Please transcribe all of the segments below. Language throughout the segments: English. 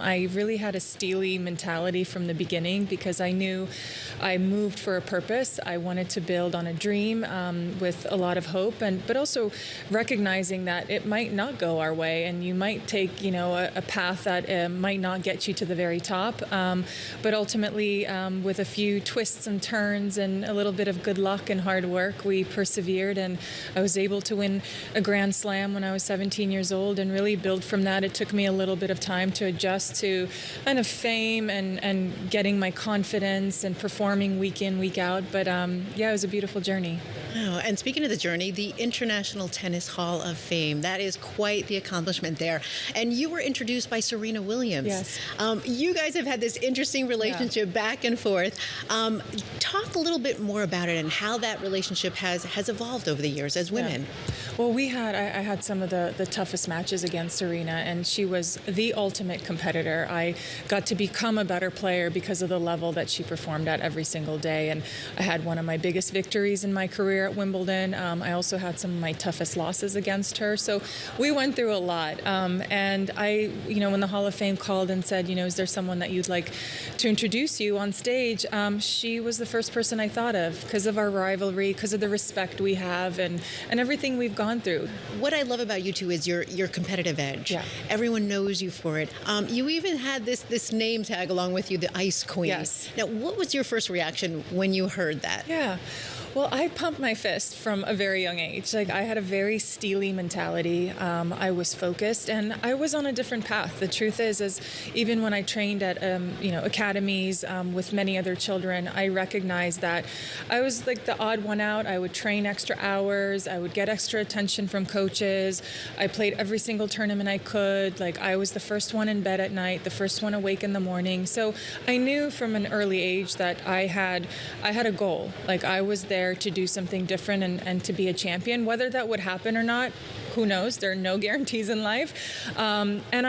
I really had a steely mentality from the beginning because I knew I moved for a purpose. I wanted to build on a dream with a lot of hope, but also recognizing that it might not go our way, and you might take a path that might not get you to the very top. But ultimately, with a few twists and turns and a little bit of good luck and hard work, we persevered, and I was able to win a Grand Slam when I was 17 years old and really build from that. It took me a little bit of time to adjust to kind of fame and getting my confidence and performing week in, week out. But it was a beautiful journey. Oh, and speaking of the journey, the International Tennis Hall of Fame, that is quite the accomplishment there. And you were introduced by Serena Williams. Yes. You guys have had this interesting relationship back and forth. Talk a little bit more about it and how that relationship has evolved over the years as women. Well, I had some of the toughest matches against Serena, and she was the ultimate competitor. I got to become a better player because of the level that she performed at every single day, and I had one of my biggest victories in my career at Wimbledon. I also had some of my toughest losses against her, so we went through a lot. And I, when the Hall of Fame called and said, is there someone that you'd like to introduce you on stage, she was the first person I thought of because of our rivalry, because of the respect we have, and everything we've gone through. What I love about you two is your competitive edge. Yeah. Everyone knows you for it. You even had this name tag along with you, the Ice Queen. Yes. Now, what was your first reaction when you heard that? Yeah. Well, I pumped my fist from a very young age. Like, I had a very steely mentality. I was focused, and I was on a different path. The truth is even when I trained at, academies with many other children, I recognized that I was like the odd one out. I would train extra hours. I would get extra attention from coaches. I played every single tournament I could. Like, I was the first one in bed at night, the first one awake in the morning. So I knew from an early age that I had a goal. Like, I was there to do something different and to be a champion. Whether that would happen or not, who knows? There are no guarantees in life. And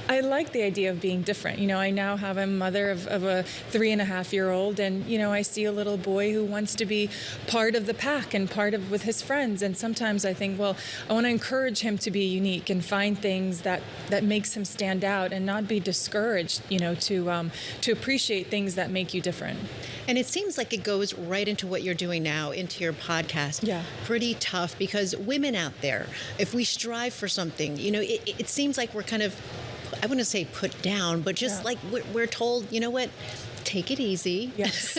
I like the idea of being different. I now have a mother of a 3.5-year-old, and, I see a little boy who wants to be part of the pack and with his friends. And sometimes I think, well, I want to encourage him to be unique and find things that makes him stand out and not be discouraged, to appreciate things that make you different. And it seems like it goes right into what you're doing now, into your podcast. Yeah. Pretty tough, because women out there, if we strive for something, it seems like we're kind of, I wouldn't say put down, but just like we're told, you know what? Take it easy. Yes.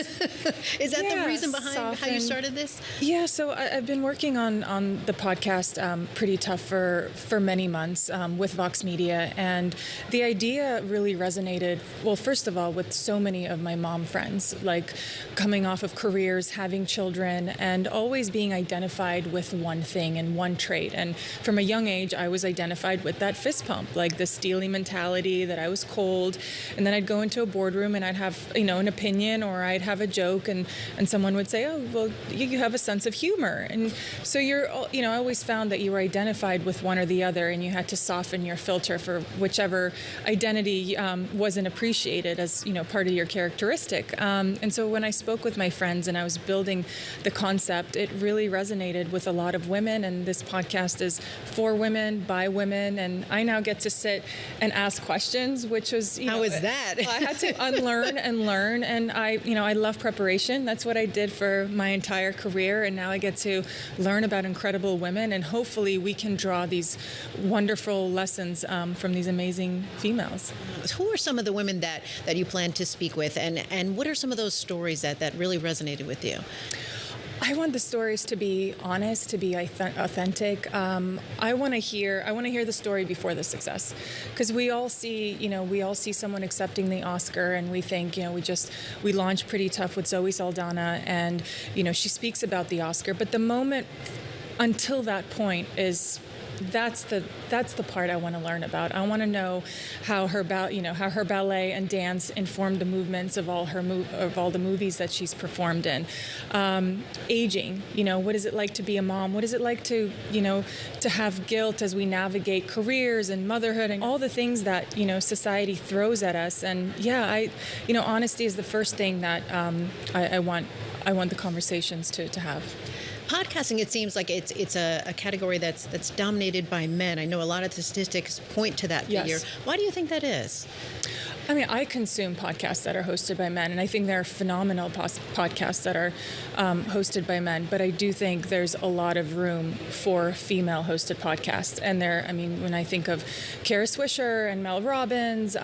Is that the reason behind how you started this? Yeah, so I've been working on the podcast Pretty Tough for many months with Vox Media, and the idea really resonated, well, first of all, with so many of my mom friends, like coming off of careers, having children, and always being identified with one thing and one trait. And from a young age, I was identified with that fist pump, like the steely mentality, that I was cold, and then I'd go into a boardroom and I'd have an opinion, or I'd have a joke, and someone would say, oh, well, you have a sense of humor. And so I always found that you were identified with one or the other, and you had to soften your filter for whichever identity wasn't appreciated as, part of your characteristic. And so when I spoke with my friends and I was building the concept, it really resonated with a lot of women, and this podcast is for women, by women, and I now get to sit and ask questions, which was, How is that? I had to unlearn and learn, and I love preparation. That's what I did for my entire career, and now I get to learn about incredible women, and hopefully we can draw these wonderful lessons from these amazing females. Who are some of the women that you plan to speak with, and what are some of those stories that really resonated with you? I want the stories to be honest, to be authentic. I want to hear the story before the success, because we all see someone accepting the Oscar, and we think, we launched Pretty Tough with Zoe Saldana, and she speaks about the Oscar, but the moment until that point is. That's the part I want to learn about. I want to know how her ballet and dance informed the movements of all the movies that she's performed in. Aging, what is it like to be a mom? What is it like to have guilt as we navigate careers and motherhood and all the things that society throws at us? And honesty is the first thing that I want the conversations to have. Podcasting, it seems like it's a category that's dominated by men. I know a lot of the statistics point to that figure. Yes. Why do you think that is? I mean, I consume podcasts that are hosted by men, and I think there are phenomenal podcasts that are hosted by men. But I do think there's a lot of room for female-hosted podcasts. And when I think of Kara Swisher and Mel Robbins,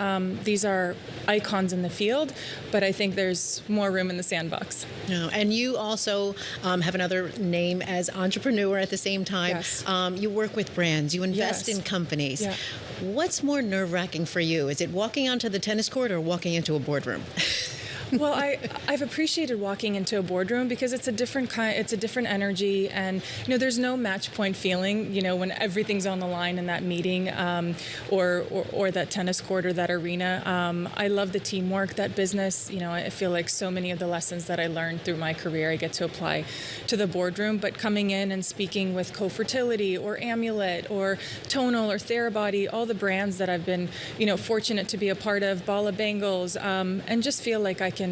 these are icons in the field. But I think there's more room in the sandbox. No, and you also have another name as entrepreneur at the same time. Yes. You work with brands. You invest Yes. in companies. Yeah. What's more nerve-wracking for you? Is it walking onto the tennis court or walking into a boardroom? Well, I've appreciated walking into a boardroom because it's a different it's a different energy, and there's no match point feeling, when everything's on the line in that meeting, or that tennis court or that arena. I love the teamwork, that business. I feel like so many of the lessons that I learned through my career I get to apply to the boardroom. But coming in and speaking with Co-Fertility or Amulet or Tonal or Therabody, all the brands that I've been fortunate to be a part of, Bala Bangles, and just feel like I can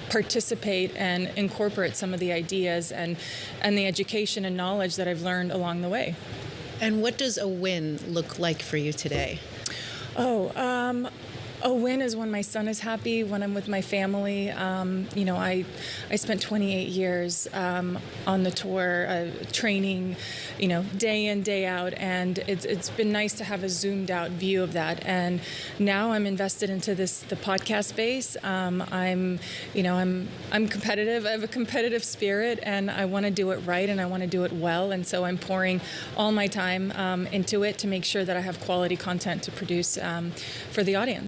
participate and incorporate some of the ideas and the education and knowledge that I've learned along the way. And what does a win look like for you today? A win is when my son is happy, when I'm with my family. I spent 28 years on the tour, training, day in, day out, and it's been nice to have a zoomed out view of that. And now I'm invested into the podcast space. I'm competitive. I have a competitive spirit, and I want to do it right, and I want to do it well. And so I'm pouring all my time into it to make sure that I have quality content to produce for the audience.